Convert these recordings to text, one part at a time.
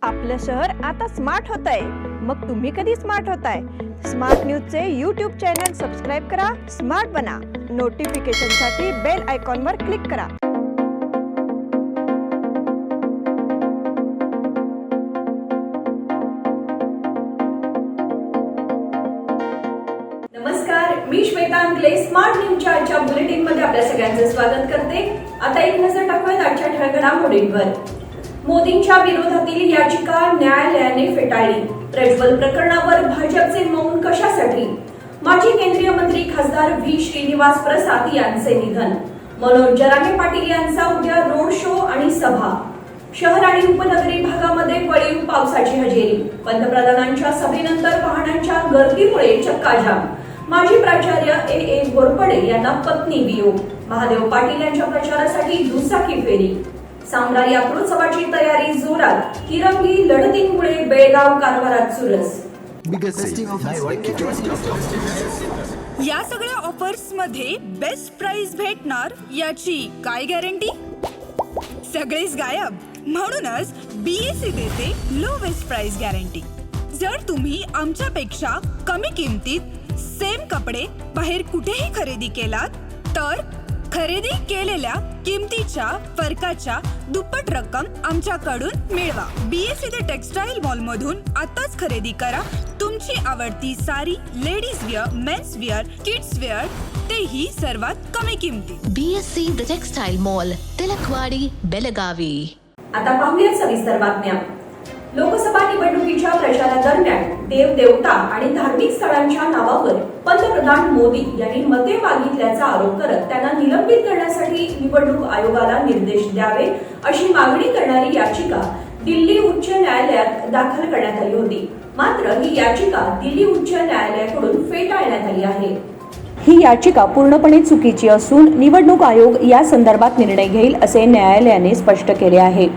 आपलं शहर आता स्मार्ट होतंय. मग तुम्ही कधी स्मार्ट होताय? स्मार्ट न्यूजचे यूट्यूब चॅनल सबस्क्राईब करा, स्मार्ट बना. नोटिफिकेशनसाठी बेल आयकॉनवर क्लिक करा. नमस्कार, मी श्वेता अंकले. स्मार्ट न्यूजच्या आजच्या बुलेटिन मध्ये आपल्या सगळ्यांचं स्वागत करते. आता एक नजर टाकूयात आजच्या ठळक घडामोडींवर. मोदींच्या विरोधातील याचिका न्यायालयाने फेटाळली. प्रज्वल प्रकरणावर भाजपचे मौन कशासाठी? माजी केंद्रीय मंत्री खासदार व्ही श्रीनिवास प्रसाद यांचे निधन. मनोज जरांगे पाटील यांचा उद्या रोड शो आणि सभा. शहर आणि उपनगरी भागामध्ये वळीव पावसाची हजेरी. पंतप्रधानांच्या सभेनंतर वाहनांच्या गर्दीमुळे चक्काजाम. माजी प्राचार्य ए घोरपडे यांना पत्नी वियोग. महादेव पाटील यांच्या प्रचारासाठी दुचाकी फेरी. सामराई अमृतसराची तयारी जोरात. तिरंगी लढतींमुळे बेळगाव कारभारात चुरस. या सगळ्या ऑफर्स मध्ये बेस्ट प्राइस भेटणार याची काय गॅरंटी? सगळेच गायब. म्हणूनच बीएससी देते लो बेस्ट प्राइस गॅरंटी. जर तुम्ही आमच्यापेक्षा कमी किमतीत सेम कपडे बाहेर कुठेही खरेदी केलात तर खरेदी केलेल्या किमतीच्या फरकाच्या दुप्पट रक्कम आमच्याकडून मिळवा. बीएससी द टेक्सटाईल मॉल मधून आताच खरेदी करा तुमची आवडती sari, ladies wear, mens wear, kids wear, तेही सर्वात कमी किमतीत. BSC the textile mall, Tilakwadi, Belagavi. आता पाहूया सविस्तर बातम्या. लोकसभा निवडणुकीच्या प्रचारादरम्यान देवदेवता आणि धार्मिक स्थळांच्या नावावर पंतप्रधान मोदी यांनी मते मागितल्याचा आरोप करत त्यांना निलंबित करण्यासाठी निवडणूक आयोगाला निर्देश द्यावे अशी मागणी करणारी याचिका दिल्ली उच्च न्यायालयात दाखल करण्यात आली होती. मात्र ही याचिका दिल्ली उच्च न्यायालयाकडून फेटाळण्यात आली आहे. ही याचिका पूर्णपणे चुकीची असून निवडणूक आयोग या संदर्भात निर्णय घेईल असे न्यायालयाने स्पष्ट केले आहे.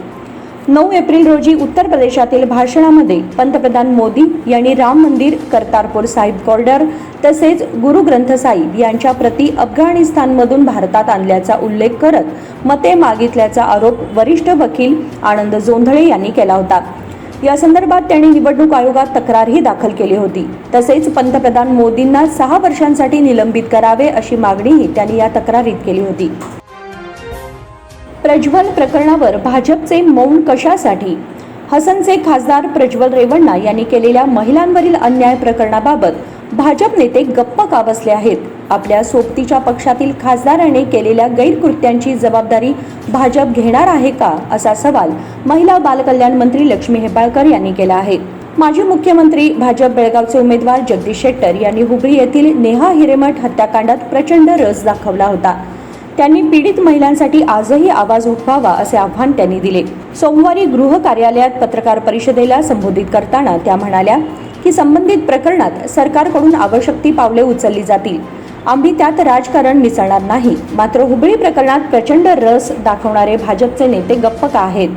9 एप्रिल रोजी उत्तर प्रदेशातील भाषणामध्ये पंतप्रधान मोदी यांनी राम मंदिर, करतारपूर साहिब कॉरिडॉर तसेच गुरु ग्रंथ साहिब यांच्या प्रती अफगाणिस्तानमधून भारतात आणल्याचा उल्लेख करत मते मागितल्याचा आरोप वरिष्ठ वकील आनंद जोंधळे यांनी केला होता. या संदर्भात त्यांनी निवडणूक आयोगात तक्रारही दाखल केली होती. तसेच पंतप्रधान मोदींना 6 वर्षांसाठी निलंबित करावे अशी मागणीही त्यांनी या तक्रारीत केली होती. प्रज्वल प्रकरणावर भाजपचे मौन कशासाठी? हसनचे खासदार प्रज्वल रेवण्णा यांनी केलेल्या महिलांवरील अन्याय प्रकरणाबाबत भाजप नेते गप्प का बसले आहेत? आपल्या सोबतीच्या पक्षातील खासदाराने केलेल्या गैरकृत्यांची जबाबदारी भाजप घेणार आहे का, असा सवाल महिला बालकल्याण मंत्री लक्ष्मी हेब्बाळकर यांनी केला आहे. माजी मुख्यमंत्री भाजप बेळगावचे उमेदवार जगदीश शेट्टर यांनी हुबळी येथील नेहा हिरेमठ हत्याकांडात प्रचंड रस दाखवला होता. त्यांनी पीडित महिलांसाठी आजही आवाज उठवावा असे आव्हान त्यांनी दिले. सोमवारी गृह कार्यालयात पत्रकार परिषदेला संबोधित करताना त्या म्हणाल्या की संबंधित प्रकरणात सरकारकडून आवश्यक ती पावले उचलली जातील. आम्ही त्यात राजकारण मिसळणार नाही. मात्र हुबळी प्रकरणात प्रचंड रस दाखवणारे भाजपचे नेते गप्प का आहेत?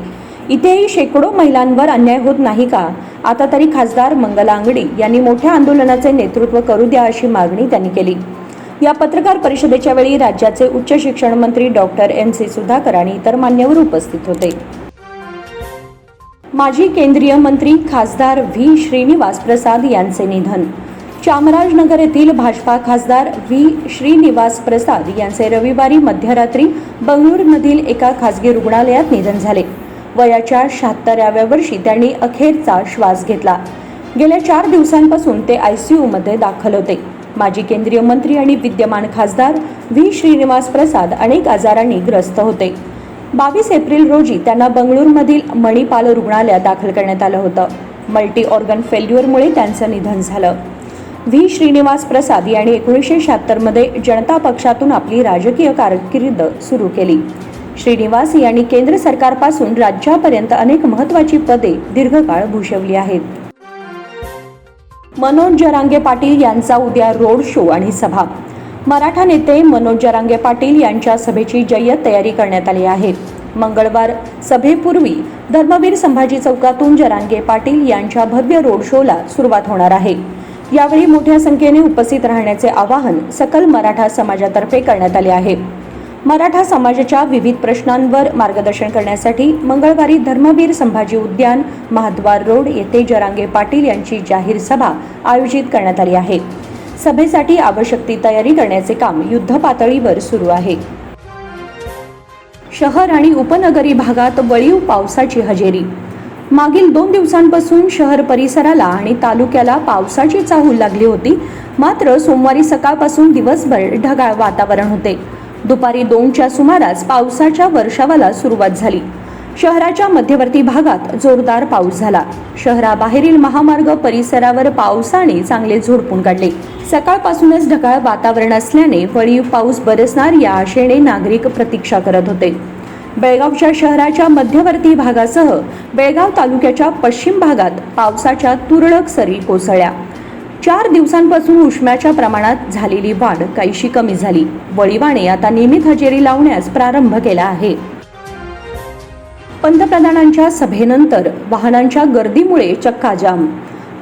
इथेही शेकडो महिलांवर अन्याय होत नाही का? आता तरी खासदार मंगला अंगडी यांनी मोठ्या आंदोलनाचे नेतृत्व करू द्या अशी मागणी त्यांनी केली. या पत्रकार परिषदेच्या वेळी राज्याचे उच्च शिक्षण मंत्री डॉक्टर MC सुधाकर आणि इतर मान्यवर उपस्थित होते. माजी केंद्रीय मंत्री खासदार व्ही श्रीनिवास प्रसाद यांचे निधन. चामराजनगर येथील भाजपा खासदार व्ही श्रीनिवास प्रसाद यांचे रविवारी मध्यरात्री बंगळुरूमधील एका खासगी रुग्णालयात निधन झाले. वयाच्या 76व्या वर्षी त्यांनी अखेरचा श्वास घेतला. गेल्या 4 दिवसांपासून ते ICU मध्ये दाखल होते. माजी केंद्रीय मंत्री आणि विद्यमान खासदार व्ही श्रीनिवास प्रसाद अनेक आजारांनी ग्रस्त होते. 22 एप्रिल रोजी त्यांना बंगळुरूमधील मणिपाल रुग्णालयात दाखल करण्यात आलं होतं. मल्टी ऑर्गन फेल्युअरमुळे त्यांचं निधन झालं. व्ही श्रीनिवास प्रसाद यांनी 1976 मध्ये जनता पक्षातून आपली राजकीय कारकीर्द सुरू केली. श्रीनिवास यांनी केंद्र सरकारपासून राज्यापर्यंत अनेक महत्त्वाची पदे दीर्घकाळ भूषवली आहेत. मनोज जरांगे पाटील यांचा उद्या रोड शो आणि सभा. मराठा नेते मनोज जरांगे पाटील यांच्या सभेची जय्यत तयारी करण्यात आली आहे. मंगळवार सभेपूर्वी धर्मवीर संभाजी चौकातून जरांगे पाटील यांच्या भव्य रोड शोला सुरुवात होणार आहे. यावेळी मोठ्या संख्येने उपस्थित राहण्याचे आवाहन सकल मराठा समाजातर्फे करण्यात आले आहे. मराठा समाजाच्या विविध प्रश्नांवर मार्गदर्शन करण्यासाठी मंगळवारी धर्मवीर संभाजी उद्यान, महाद्वार रोड येथे जरांगे पाटील यांची जाहीर सभा आयोजित करण्यात आली आहे. सभेसाठी आवश्यक ती तयारी करण्याचे काम युद्धपातळीवर सुरू आहे. शहर आणि उपनगरी भागात वळीव पावसाची हजेरी. मागील 2 दिवसांपासून शहर परिसराला आणि तालुक्याला पावसाची चाहूल लागली होती. मात्र सोमवारी सकाळपासून दिवसभर ढगाळ वातावरण होते. दुपारी 2च्या सुमारास पावसाच्या वर्षावाला सुरुवात झाली. शहराच्या मध्यवर्ती भागात जोरदार पाऊस झाला. शहराबाहेरील महामार्ग परिसरावर पावसाने चांगले झोडपून काढले. सकाळपासूनच ढगाळ वातावरण असल्याने वळीव पाऊस बरसणार या आशेने नागरिक प्रतीक्षा करत होते. बेळगावच्या शहराच्या मध्यवर्ती भागासह बेळगाव तालुक्याच्या पश्चिम भागात पावसाच्या तुरळक सरी कोसळल्या. 4 दिवसांपासून उष्म्याच्या प्रमाणात झालेली वाढ काहीशी कमी झाली. वळीवाने आता नियमित हजेरी लावण्यास प्रारंभ केला आहे. पंतप्रधानांच्या सभेनंतर वाहनांच्या गर्दीमुळे चक्काजाम.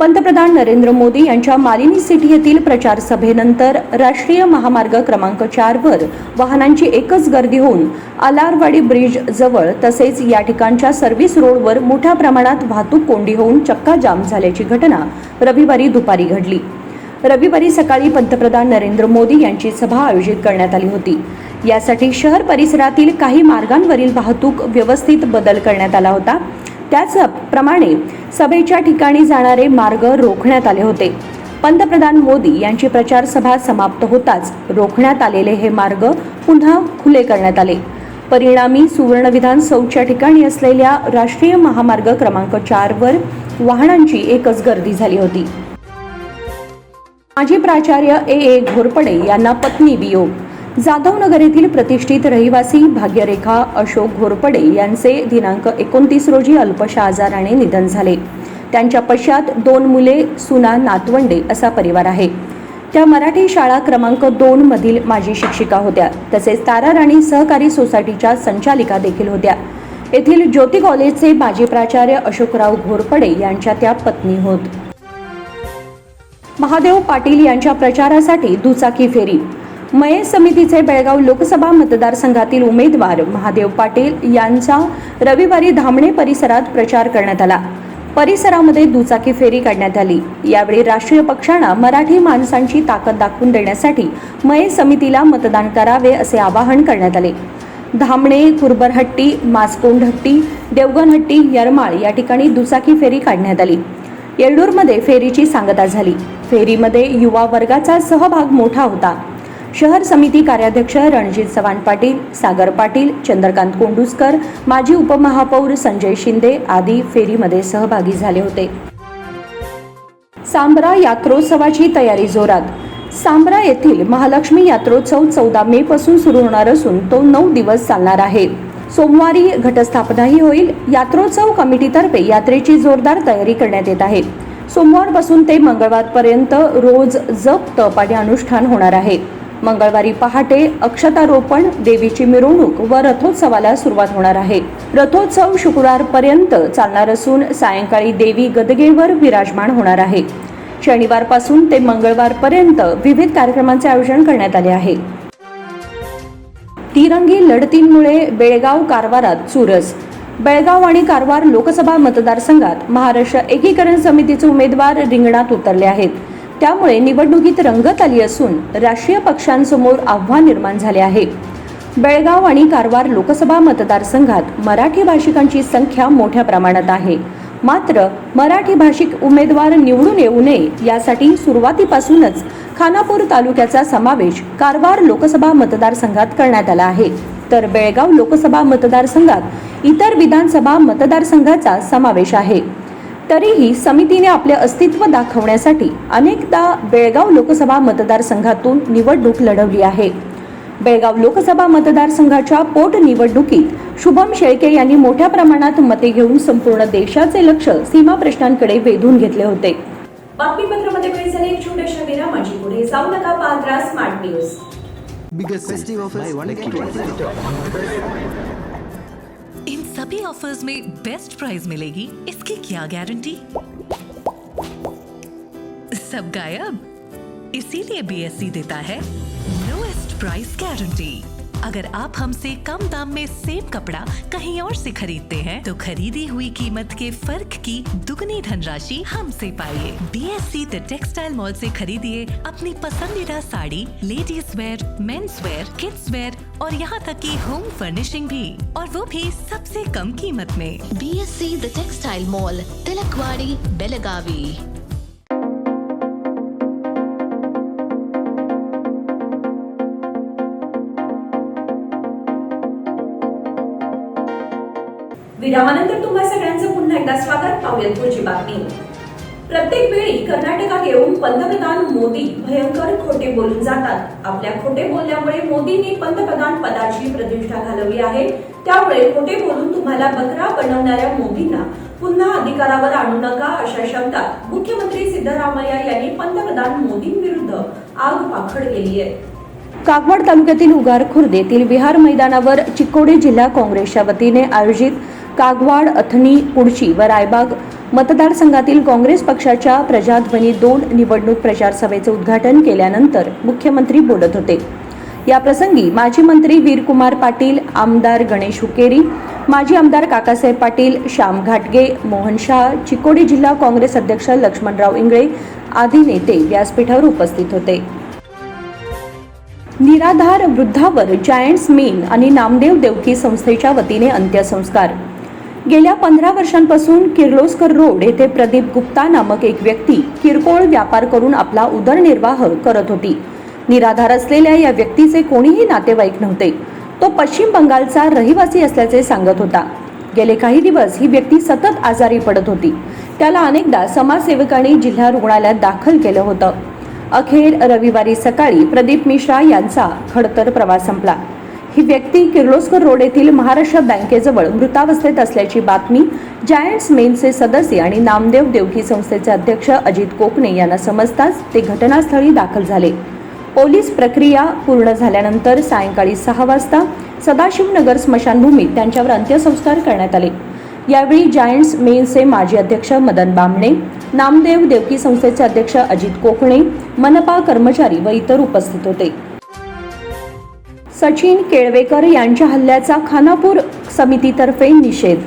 पंतप्रधान नरेंद्र मोदी यांच्या मालिनी सिटी येथील प्रचार सभेनंतर राष्ट्रीय महामार्ग क्रमांक 4 वर वाहनांची एकच गर्दी होऊन आलारवाडी ब्रिज जवळ तसेच या ठिकाणच्या सर्व्हिस रोडवर मोठ्या प्रमाणात वाहतूक कोंडी होऊन चक्काजाम झाल्याची घटना रविवारी दुपारी घडली. रविवारी सकाळी पंतप्रधान नरेंद्र मोदी यांची सभा आयोजित करण्यात आली होती. यासाठी शहर परिसरातील काही मार्गांवरील वाहतूक व्यवस्थित बदल करण्यात आला होता. त्याचप्रमाणे सभेच्या ठिकाणी जाणारे मार्ग रोखण्यात आले होते. पंतप्रधान मोदी यांची प्रचार सभा समाप्त होताच रोखण्यात आलेले हे मार्ग पुन्हा खुले करण्यात आले. परिणामी सुवर्ण विधान चौकच्या ठिकाणी असलेल्या राष्ट्रीय महामार्ग क्रमांक 4 वर वाहनांची एकच गर्दी झाली होती. माजी प्राचार्य ए घोरपडे यांना पत्नी वियोग. जाधवनगर येथील प्रतिष्ठित रहिवासी भाग्यरेखा अशोक घोरपडे यांचे दिनांक 29 रोजी अल्पशा आजाराने निधन झाले. त्यांच्या पश्चात 2 मुले, सुना, नातवंडे असा परिवार आहे. त्या मराठी शाळा क्रमांक 2 मधील माजी शिक्षिका होत्या. तसेच ताराराणी सहकारी सोसायटीच्या संचालिका देखील होत्या. येथील ज्योती कॉलेजचे माजी प्राचार्य अशोकराव घोरपडे यांच्या त्या पत्नी होत. महादेव पाटील यांच्या प्रचारासाठी दुचाकी फेरी. मये समितीचे बेळगाव लोकसभा मतदारसंघातील उमेदवार महादेव पाटील यांचा रविवारी धामणे परिसरात प्रचार करण्यात आला. परिसरामध्ये दुचाकी फेरी काढण्यात आली. यावेळी राष्ट्रीय पक्षांना मराठी माणसांची ताकद दाखवून देण्यासाठी मये समितीला मतदान करावे असे आवाहन करण्यात आले. धामणे, कुरबरहट्टी, मासकोंडहट्टी, देवगणहट्टी, यरमाळ या ठिकाणी दुचाकी फेरी काढण्यात आली. येळ्ळूरमध्ये फेरीची सांगता झाली. फेरीमध्ये युवा वर्गाचा सहभाग मोठा होता. शहर समिती कार्याध्यक्ष रणजित चव्हाण पाटील, सागर पाटील, चंद्रकांत कोंडुस्कर, माजी उपमहापौर संजय शिंदे आदी फेरीमध्ये सहभागी झाले होते. सांब्रा यात्रोत्सवाची तयारी जोरात. सांब्रा येथील महालक्ष्मी यात्रोत्सव 14 मे पासून सुरू होणार असून तो 9 दिवस चालणार आहे. सोमवारी घटस्थापनाही होईल. यात्रोत्सव कमिटीतर्फे यात्रेची जोरदार तयारी करण्यात येत आहे. सोमवारपासून ते मंगळवारपर्यंत रोज जप तप आणि अनुष्ठान होणार आहे. मंगळवारी पहाटे अक्षतारोपण, देवीची मिरवणूक व रथोत्सवाला सुरुवात होणार आहे. रथोत्सव शुक्रवारपर्यंत चालणार असून सायंकाळी देवी गदगेवर विराजमान होणार आहे. शनिवारपासून ते मंगळवारपर्यंत विविध कार्यक्रमांचे आयोजन करण्यात आले आहे. तिरंगी लढतींमुळे बेळगाव कारवारात चुरस. बेळगाव आणि कारवार लोकसभा मतदारसंघात महाराष्ट्र एकीकरण समितीचे उमेदवार रिंगणात उतरले आहेत. त्यामुळे निवडणुकीत रंगत आली असून राष्ट्रीय पक्षांसमोर आव्हान निर्माण झाले आहे. बेळगाव आणि कारवार लोकसभा मतदारसंघात मराठी भाषिकांची संख्या मोठ्या प्रमाणात आहे. मात्र मराठी भाषिक उमेदवार निवडून येऊ नये यासाठी सुरुवातीपासूनच खानापूर तालुक्याचा समावेश कारवार लोकसभा मतदारसंघात करण्यात आला आहे. तर बेळगाव लोकसभा मतदारसंघात इतर विधानसभा मतदारसंघाचा समावेश आहे. तरीही समितीने आपले अस्तित्व दाखवण्यासाठी अनेकदा बेळगाव लोकसभा मतदारसंघातून निवडणूक लढवली आहे. बेळगाव लोकसभा मतदारसंघाच्या पोटनिवडणुकीत शुभम शेळके यांनी मोठ्या प्रमाणात मते घेऊन संपूर्ण देशाचे लक्ष सीमा प्रश्नांकडे वेधून घेतले होते. बातमीपत्रामध्ये वेळ झाली एक छोट्याशा विरामाची. पुढे जाऊ नका, पाहत राहा smart news. biggest festive offers buy one get one. In सभी ऑफर्स में बेस्ट प्राइस मिलेगी, इसकी क्या गारंटी? सब गायब, इसीलिए बीएसई देता है लोएस्ट प्राइस गारंटी। अगर आप हमसे कम दाम में सेम कपड़ा कहीं और से खरीदते हैं तो खरीदी हुई कीमत के फर्क की दुगनी धनराशि हमसे पाइए। BSC द टेक्सटाइल मॉल से खरीदिए अपनी पसंदीदा sari, ladies wear, mens wear, kids wear और यहाँ तक कि होम फर्निशिंग भी, और वो भी सबसे कम कीमत में। BSC the textile mall, Tilakwadi, Belagavi. विरामानंतर तुम्हा सगळ्यांचं पुन्हा एकदा स्वागत. पाहूयात पुढची बातमी. प्रत्येक वेळी कर्नाटकात येऊन पंतप्रधान मोदी भयंकर खोटे बोलून जातात. आपल्या खोटे बोलल्यामुळे मोदींनी पंतप्रधान पदाची प्रतिष्ठा घालवली आहे. त्यामुळे खोटे बोलून तुम्हाला बकरा बनवणाऱ्या मोदींना पुन्हा अधिकारावर आणू नका, अशा शब्दात मुख्यमंत्री सिद्धरामय्या यांनी पंतप्रधान मोदींविरुद्ध आगपाखड केली आहे. कागवाड तालुक्यातील उगार खुर्द येथील विहार मैदानावर चिक्कोडी जिल्हा काँग्रेसच्या वतीने आयोजित कागवाड, अथणी, पुढची व रायबाग मतदारसंघातील काँग्रेस पक्षाच्या प्रजाध्वनी 2 निवडणूक प्रचार सभेचे उद्घाटन केल्यानंतर मुख्यमंत्री बोलत होते. या प्रसंगी माजी मंत्री वीरकुमार पाटील, आमदार गणेश हुकेरी, माजी आमदार काकासाहेब पाटील, श्याम घाटगे, मोहन शाह, चिक्कोडी जिल्हा काँग्रेस अध्यक्ष लक्ष्मणराव इंगळे आदी नेते व्यासपीठावर उपस्थित होते. निराधार वृद्धावर जायंट्स मेन आणि नामदेव देवकी संस्थेच्या वतीने अंत्यसंस्कार. गेल्या 15 वर्षांपासून किर्लोस्कर रोड येथे प्रदीप गुप्ता नामक एक व्यक्ती किरकोळ व्यापार करून आपला उदरनिर्वाह करत होती. निराधार असलेल्या या व्यक्तीचे कोणीही नातेवाईक नव्हते. तो पश्चिम बंगालचा रहिवासी असल्याचे सांगत होता. गेले काही दिवस ही व्यक्ती सतत आजारी पडत होती. त्याला अनेकदा समाजसेवकांनी जिल्हा रुग्णालयात दाखल केलं होतं. अखेर रविवारी सकाळी प्रदीप मिश्रा यांचा खडतर प्रवास संपला. ही व्यक्ती किर्लोस्कर रोड येथील महाराष्ट्र बँकेजवळ मृतावस्थेत असल्याची बातमी जायंट्स मेनचे सदस्य आणि नामदेव देवकी संस्थेचे अध्यक्ष अजित कोकणे यांना समजताच ते घटनास्थळी दाखल झाले. पोलीस प्रक्रिया पूर्ण झाल्यानंतर सायंकाळी 6 वाजता सदाशिवनगर स्मशानभूमीत त्यांच्यावर अंत्यसंस्कार करण्यात आले. यावेळी जायंट्स मेनचे माजी अध्यक्ष मदन बामणे, नामदेव देवकी संस्थेचे अध्यक्ष अजित कोकणे, मनपा कर्मचारी व इतर उपस्थित होते. सचिन केळवेकर यांच्या हल्ल्याचा खानापूर समितीतर्फे निषेध.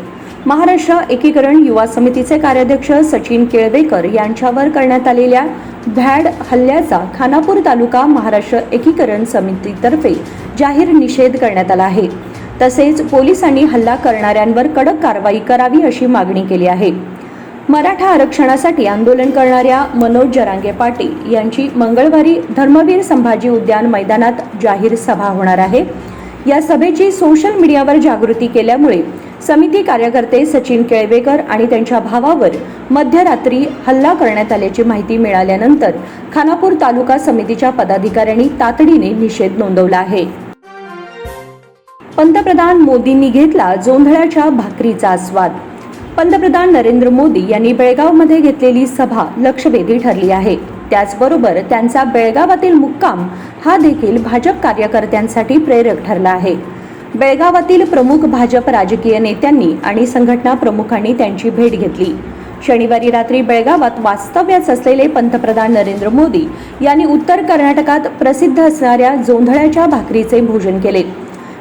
महाराष्ट्र एकीकरण युवा समितीचे कार्याध्यक्ष सचिन केळवेकर यांच्यावर करण्यात आलेल्या भ्याड हल्ल्याचा खानापूर तालुका महाराष्ट्र एकीकरण समितीतर्फे जाहीर निषेध करण्यात आला आहे. तसेच पोलिसांनी हल्ला करणाऱ्यांवर कडक कारवाई करावी अशी मागणी केली आहे. मराठा आरक्षणासाठी आंदोलन करणाऱ्या मनोज जरांगे पाटील यांची मंगळवारी धर्मवीर संभाजी उद्यान मैदानात जाहीर सभा होणार आहे. या सभेची सोशल मीडियावर जागृती केल्यामुळे समिती कार्यकर्ते सचिन केळवेकर आणि त्यांच्या भावावर मध्यरात्री हल्ला करण्यात आल्याची माहिती मिळाल्यानंतर खानापूर तालुका समितीच्या पदाधिकाऱ्यांनी तातडीने निषेध नोंदवला आहे. पंतप्रधान मोदींनी घेतला जोंधळ्याच्या भाकरीचा आस्वाद. पंतप्रधान नरेंद्र मोदी यांनी बेळगावमध्ये घेतलेली सभा लक्षवेधी ठरली आहे. त्याचबरोबर त्यांचा बेळगावातील मुक्काम हा देखील भाजप कार्यकर्त्यांसाठी प्रेरक ठरला आहे. बेळगावातील प्रमुख भाजप राजकीय नेत्यांनी आणि संघटना प्रमुखांनी त्यांची भेट घेतली. शनिवारी रात्री बेळगावात वास्तव्यास असलेले पंतप्रधान नरेंद्र मोदी यांनी उत्तर कर्नाटकात प्रसिद्ध असणाऱ्या जोंधळ्याच्या भाकरीचे भोजन केले.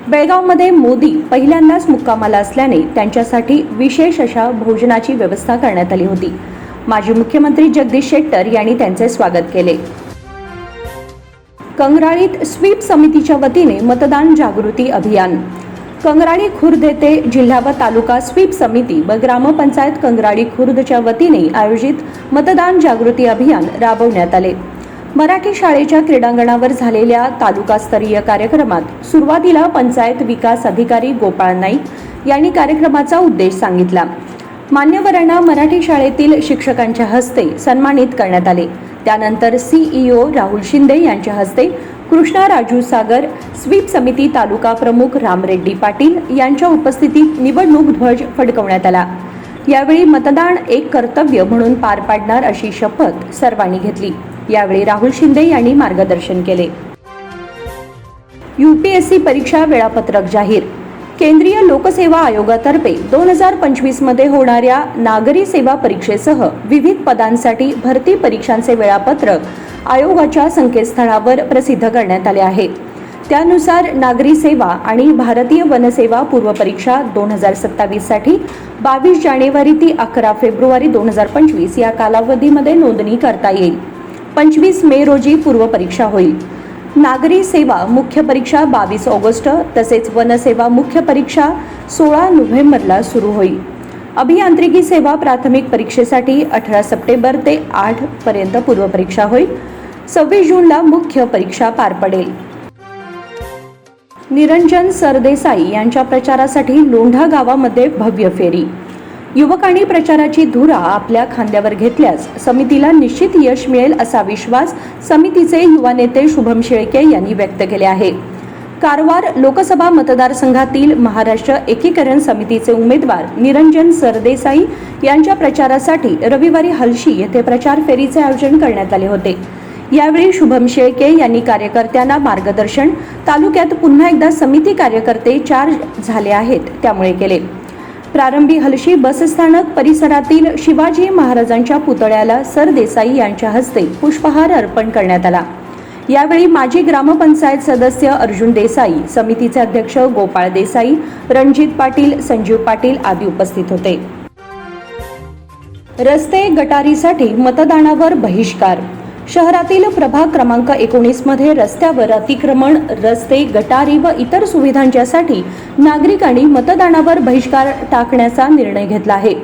बेळगावमध्ये मोदी पहिल्यांदाच मुक्कामाला असल्याने त्यांच्यासाठी विशेष अशा भोजनाची व्यवस्था करण्यात आली होती. माजी मुख्यमंत्री जगदीश शेट्टर यांनी त्यांचे स्वागत केले. कंगराळीत स्वीप समितीच्या वतीने मतदान जागृती अभियान. कंगराळी खुर्द येथे जिल्हा व तालुका स्वीप समिती व ग्रामपंचायत कंगराळी खुर्दच्या वतीने आयोजित मतदान जागृती अभियान राबवण्यात आले. मराठी शाळेच्या क्रीडांगणावर झालेल्या तालुकास्तरीय कार्यक्रमात सुरुवातीला पंचायत विकास अधिकारी गोपाळ नाईक यांनी कार्यक्रमाचा उद्देश सांगितला. मान्यवरांना मराठी शाळेतील शिक्षकांच्या हस्ते सन्मानित करण्यात आले. त्यानंतर CEO राहुल शिंदे यांच्या हस्ते कृष्णा राजू सागर, स्वीप समिती तालुका प्रमुख रामरेड्डी पाटील यांच्या उपस्थितीत निवडणूक ध्वज फडकवण्यात आला. यावेळी मतदान एक कर्तव्य म्हणून पार पाडणार अशी शपथ सर्वांनी घेतली. यावेळी राहुल शिंदे यांनी मार्गदर्शन केले. UPSC परीक्षा वेळापत्रक जाहीर. केंद्रीय लोकसेवा आयोगातर्फे 2025 मध्ये होणाऱ्या नागरी सेवा परीक्षेसह विविध पदांसाठी भरती परीक्षांचे वेळापत्रक आयोगाच्या संकेतस्थळावर प्रसिद्ध करण्यात आले आहे. त्यानुसार नागरी सेवा आणि भारतीय वनसेवा पूर्व परीक्षा 2027 साठी 22 जानेवारी ते 11 फेब्रुवारी 2025 या कालावधीमध्ये नोंदणी करता येईल. 25 मे रोजी पूर्व परीक्षा होईल. नागरी सेवा मुख्य परीक्षा 22 ऑगस्ट तसेच वनसेवा मुख्य परीक्षा 16 नोव्हेंबरला सुरू होईल. अभियांत्रिकी सेवा प्राथमिक परीक्षेसाठी 18 सप्टेंबर ते 8 पर्यंत पूर्व परीक्षा होईल. 26 जूनला मुख्य परीक्षा पार पडेल. निरंजन सरदेसाई यांच्या प्रचारासाठी लोंढा गावामध्ये भव्य फेरी. युवकांनी प्रचाराची धुरा आपल्या खांद्यावर घेतल्यास समितीला निश्चित यश मिळेल असा विश्वास समितीचे युवा नेते शुभम शेळके यांनी व्यक्त केले आहे. कारवार लोकसभा मतदारसंघातील महाराष्ट्र एकीकरण समितीचे उमेदवार निरंजन सरदेसाई यांच्या प्रचारासाठी रविवारी हलशी येथे प्रचार फेरीचे आयोजन करण्यात आले होते. यावेळी शुभम शेळके यांनी कार्यकर्त्यांना मार्गदर्शन, तालुक्यात पुन्हा एकदा समिती कार्यकर्ते चार्ज झाले आहेत त्यामुळे केले. प्रारंभी हलशी बसस्थानक परिसरातील शिवाजी महाराजांच्या पुतळ्याला सरदेसाई यांच्या हस्ते पुष्पहार अर्पण करण्यात आला. यावेळी माजी ग्रामपंचायत सदस्य अर्जुन देसाई, समितीचे अध्यक्ष गोपाळ देसाई, रणजित पाटील, संजीव पाटील आदी उपस्थित होते. रस्ते गटारीसाठी मतदानावर बहिष्कार. शहरातील प्रभाग क्रमांक 19 मध्ये रस्त्यावर अतिक्रमण, रस्ते, गटारी व इतर सुविधांच्यासाठी नागरिकांनी मतदानावर बहिष्कार टाकण्याचा निर्णय घेतला आहे.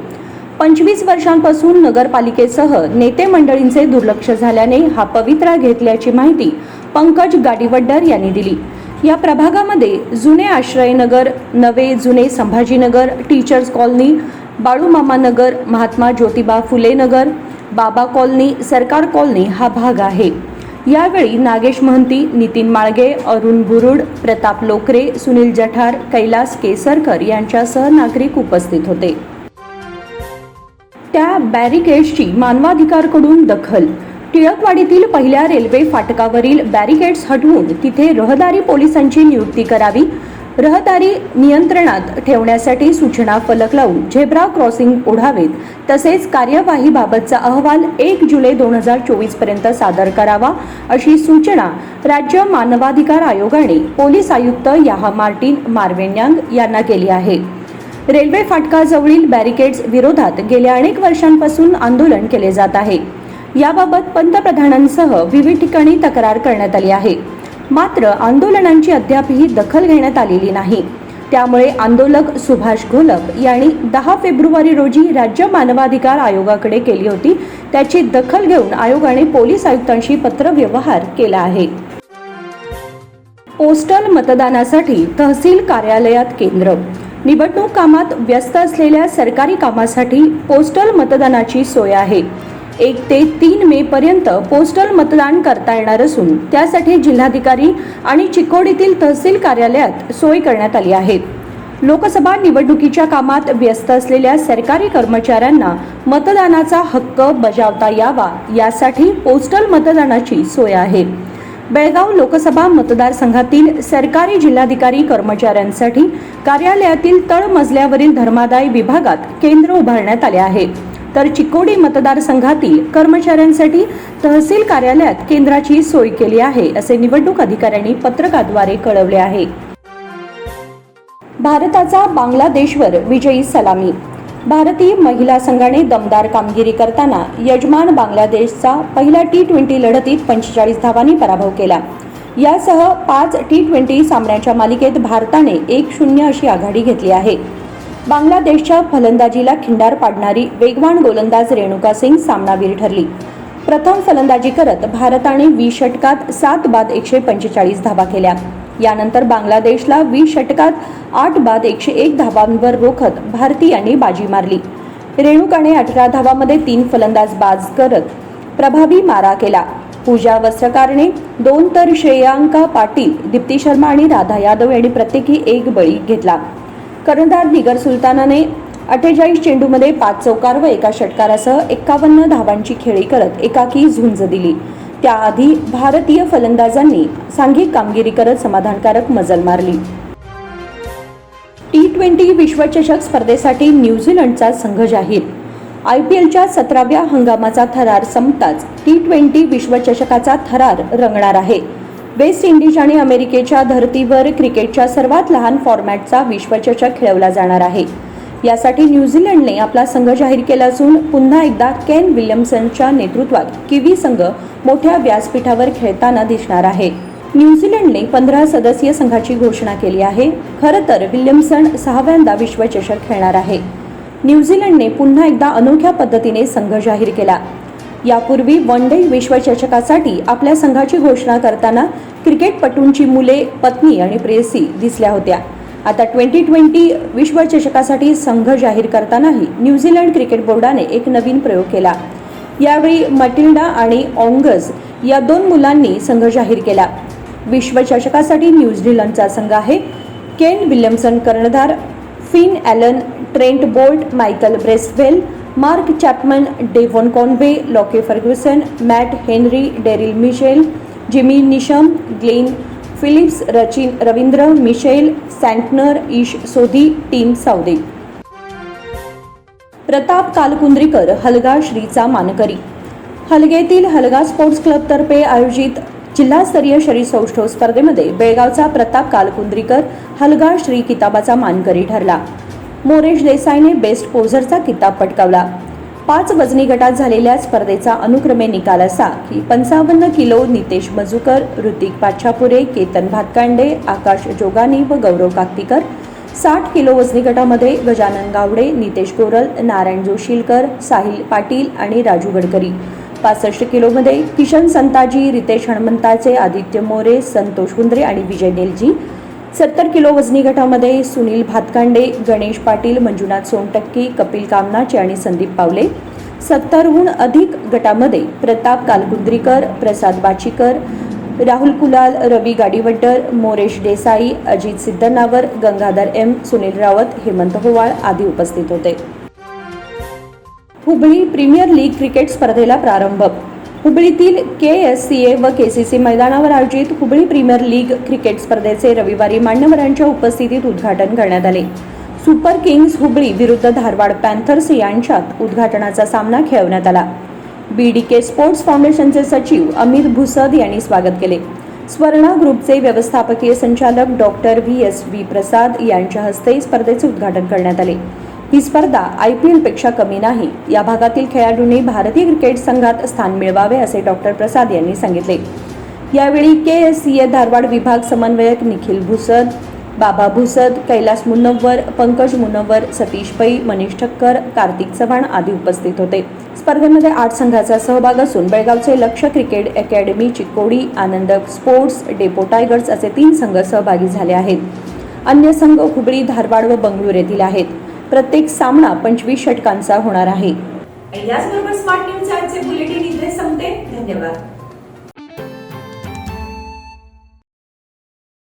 25 वर्षांपासून नगरपालिकेसह नेते मंडळींचे दुर्लक्ष झाल्याने हा पवित्रा घेतल्याची माहिती पंकज गाडीवड्डर यांनी दिली. या प्रभागामध्ये जुने आश्रयनगर, नवे जुने संभाजीनगर, टीचर्स कॉलनी, बाळूमामा नगर, महात्मा ज्योतिबा फुले नगर, बाबा कॉलनी, सरकार कॉलनी हा भाग आहे. यावेळी नागेश महंती, नितीन माळगे, अरुण बुरुड, प्रताप लोकरे, सुनील जठार, कैलास केसरकर यांच्यासह नागरिक उपस्थित होते. त्या बॅरिकेड्सची मानवाधिकारकडून दखल. टिळकवाडीतील पहिल्या रेल्वे फाटकावरील बॅरिकेड्स हटवून तिथे रहदारी पोलिसांची नियुक्ती करावी. रहदारी नियंत्रणात ठेवण्यासाठी सूचना फलक लावून झेब्रा क्रॉसिंग ओढावेत. तसेच कार्यवाहीबाबतचा अहवाल 1 जुलै 2024 पर्यंत सादर करावा अशी सूचना राज्य मानवाधिकार आयोगाने पोलीस आयुक्त याहा मार्टिन मार्वेन्यांग यांना केली आहे. रेल्वे फाटकाजवळील बॅरिकेड्स विरोधात गेल्या अनेक वर्षांपासून आंदोलन केले जात आहे. याबाबत पंतप्रधानांसह विविध ठिकाणी तक्रार करण्यात आली आहे. मात्र आंदोलनांची अद्यापही दखल घेण्यात आलेली नाही. त्यामुळे आंदोलक सुभाष घोलप यांनी 10 फेब्रुवारी रोजी राज्य मानवाधिकार आयोगाकडे केली होती. त्याची दखल घेऊन आयोगाने पोलीस आयुक्तांशी पत्रव्यवहार केला आहे. पोस्टल मतदानासाठी तहसील कार्यालयात केंद्र. निवडणूक कामात व्यस्त असलेल्या सरकारी कामासाठी पोस्टल मतदानाची सोय आहे. 1 ते 3 मे पर्यंत पोस्टल मतदान करता येणार असून त्यासाठी जिल्हाधिकारी आणि चिकोडीतील तहसील कार्यालयात सोय करण्यात आली आहे. लोकसभा निवडणुकीच्या कामात व्यस्त असलेल्या सरकारी कर्मचाऱ्यांना मतदानाचा हक्क बजावता यावा यासाठी पोस्टल मतदानाची सोय आहे. बेळगाव लोकसभा मतदारसंघातील सरकारी जिल्हाधिकारी कर्मचाऱ्यांसाठी कार्यालयातील तळमजल्यावरील धर्मादाय विभागात केंद्र उभारण्यात आले आहे. तर चिकोडी मतदारसंघातील कर्मचाऱ्यांसाठी तहसील कार्यालयात केंद्राची सोय केली आहे असे निवडणूक अधिकाऱ्यांनी पत्रकाद्वारे कळवले आहे. भारताचा बांगलादेशवर विजयी सलामी. भारतीय महिला संघाने दमदार कामगिरी करताना यजमान बांगलादेशचा पहिल्या T20 लढतीत 45 धावांनी पराभव केला. यासह 5 T20 सामन्यांच्या मालिकेत भारताने 1-0 अशी आघाडी घेतली आहे. बांगलादेशच्या फलंदाजीला खिंडार पाडणारी वेगवान गोलंदाज रेणुका सिंग सामनावीर ठरली. प्रथम फलंदाजी करत भारताने 20 षटकात 7 बाद 145 धावा केल्या. यानंतर बांगलादेशला 20 षटकात 8 बाद 101 धावांवर रोखत भारतीयांनी बाजी मारली. रेणुकाने 18 धावांमध्ये 3 फलंदाज बाद करत प्रभावी मारा केला. पूजा वस्त्रकारने 2 तर श्रेयांका पाटील, दीप्ती शर्मा आणि राधा यादव यांनी प्रत्येकी 1 बळी घेतला. कर्णधार निगर सुलतानाने 48 चेंडूमध्ये 5 चौकार व 1 षटकारासह 51 धावांची खेळी करत एकाकी झुंज दिली. त्याआधी भारतीय फलंदाजांनी सांघिक कामगिरी करत समाधानकारक मजल मारली. T20 विश्वचषक स्पर्धेसाठी न्यूझीलंडचा संघ जाहीर. IPLच्या 17व्या हंगामाचा थरार संपताच T20 विश्वचषकाचा थरार रंगणार आहे. वेस्ट इंडिज आणि अमेरिकेच्या धर्तीवर क्रिकेटच्या सर्वात लहान फॉर्मॅटचा विश्वचषक खेळवला जाणार आहे. यासाठी न्यूझीलंडने आपला संघ जाहीर केला असून पुन्हा एकदा केन विल्यमसनच्या नेतृत्वात किवी संघ मोठ्या व्यासपीठावर खेळताना दिसणार आहे. न्यूझीलंडने 15 सदस्यीय संघाची घोषणा केली आहे. खरं तर विल्यमसन 6व्यांदा विश्वचषक खेळणार आहे. न्यूझीलंडने पुन्हा एकदा अनोख्या पद्धतीने संघ जाहीर केला. यापूर्वी वन डे विश्वचषकासाठी आपल्या संघाची घोषणा करताना क्रिकेटपटूंची मुले, पत्नी आणि प्रेयसी दिसल्या होत्या. आता 2020 विश्वचषकासाठी संघ जाहीर करतानाही न्यूझीलंड क्रिकेट बोर्डाने एक नवीन प्रयोग केला. यावेळी मटिल्डा आणि ऑंगस या 2 मुलांनी संघ जाहीर केला. विश्वचषकासाठी न्यूझीलंडचा संघ आहे केन विल्यमसन कर्णधार, Finn Allen, Trent Boult, Michael Bracewell, Mark Chapman, Devon Conway, Lockie Ferguson, Matt Henry, Daryl Mitchell, Jimmy Neesham, Glenn Phillips, Ravindra Mitchell, Santner, Ish Sodhi, Tim Southee. Pratap Kalkundrikar Halga श्रीचा मानकरी. हलगेतील हलगा स्पोर्ट्स क्लबतर्फे आयोजित जिल्हास्तरीय शरीरसौष्ठव स्पर्धेमध्ये बेळगावचा प्रताप कालकुंद्रीकर हलगा श्री किताबाचा मानकरी ठरला. मोरेश देसाईने बेस्ट पोझरचा किताब पटकावला. 5 वजनी गटात झालेल्या स्पर्धेचा अनुक्रमे निकाल असा की 55 किलो नितेश मजुकर, ऋतिक पाच्छापुरे, केतन भातकांडे, आकाश जोगानी व गौरव काकतीकर. 60 किलो वजनी गटामध्ये गजानन गावडे, नितेश गोरल, नारायण जोशीलकर, साहिल पाटील आणि राजू गडकरी. 65 किलोमध्ये किशन संताजी, रितेश हणमंताचे, आदित्य मोरे, संतोष हुंद्रे आणि विजय नेलजी. 70 किलो वजनी गटामध्ये सुनील भातकांडे, गणेश पाटील, मंजुनाथ सोनटक्की, कपिल कामनाचे आणि संदीप पावले. 70हून अधिक गटामध्ये प्रताप कालकुंद्रीकर, प्रसाद बाचीकर, राहुल कुलाल, रवी गाडीवड्डर, मोरेश देसाई, अजित सिद्धनावर, गंगाधर एम, सुनील रावत, हेमंत होवाळ आदी उपस्थित होते. हुबळी प्रीमियर लीग क्रिकेट स्पर्धेला प्रारंभ. हुबळीतील KSCA व KCC मैदानावर आयोजित हुबळी प्रीमियर लीग क्रिकेट स्पर्धेचे रविवारी मान्यवरांच्या उपस्थितीत उद्घाटन करण्यात आले. सुपर किंग्ज हुबळी विरुद्ध धारवाड पॅन्थर्स यांच्यात उद्घाटनाचा सामना खेळवण्यात आला. BDK स्पोर्ट्स फाउंडेशनचे सचिव अमित भुसद यांनी स्वागत केले. स्वर्णा ग्रुपचे व्यवस्थापकीय संचालक डॉक्टर VSV प्रसाद यांच्या हस्ते स्पर्धेचे उद्घाटन करण्यात आले. ही स्पर्धा IPL पेक्षा कमी नाही. या भागातील खेळाडूंनी भारतीय क्रिकेट संघात स्थान मिळवावे असे डॉक्टर प्रसाद यांनी सांगितले. यावेळी KSCA धारवाड विभाग समन्वयक निखिल भुसद, बाबा भुसद, कैलास मुनव्वर, पंकज मुनव्वर, सतीश पै, मनीष ठक्कर, कार्तिक चव्हाण आदी उपस्थित होते. स्पर्धेमध्ये 8 संघाचा सहभाग असून बेळगावचे लक्ष क्रिकेट अकॅडमी चिक्कोडी, आनंद स्पोर्ट्स, डेपो टायगर्स असे 3 संघ सहभागी झाले आहेत. अन्य संघ हुबळी, धारवाड व बंगळूर येथील आहेत. प्रत्येक सामना 25 षटकांचा होणार आहे. याचबरोबर स्मार्ट न्यूज आजचे बुलेटिन इथे संपते. धन्यवाद.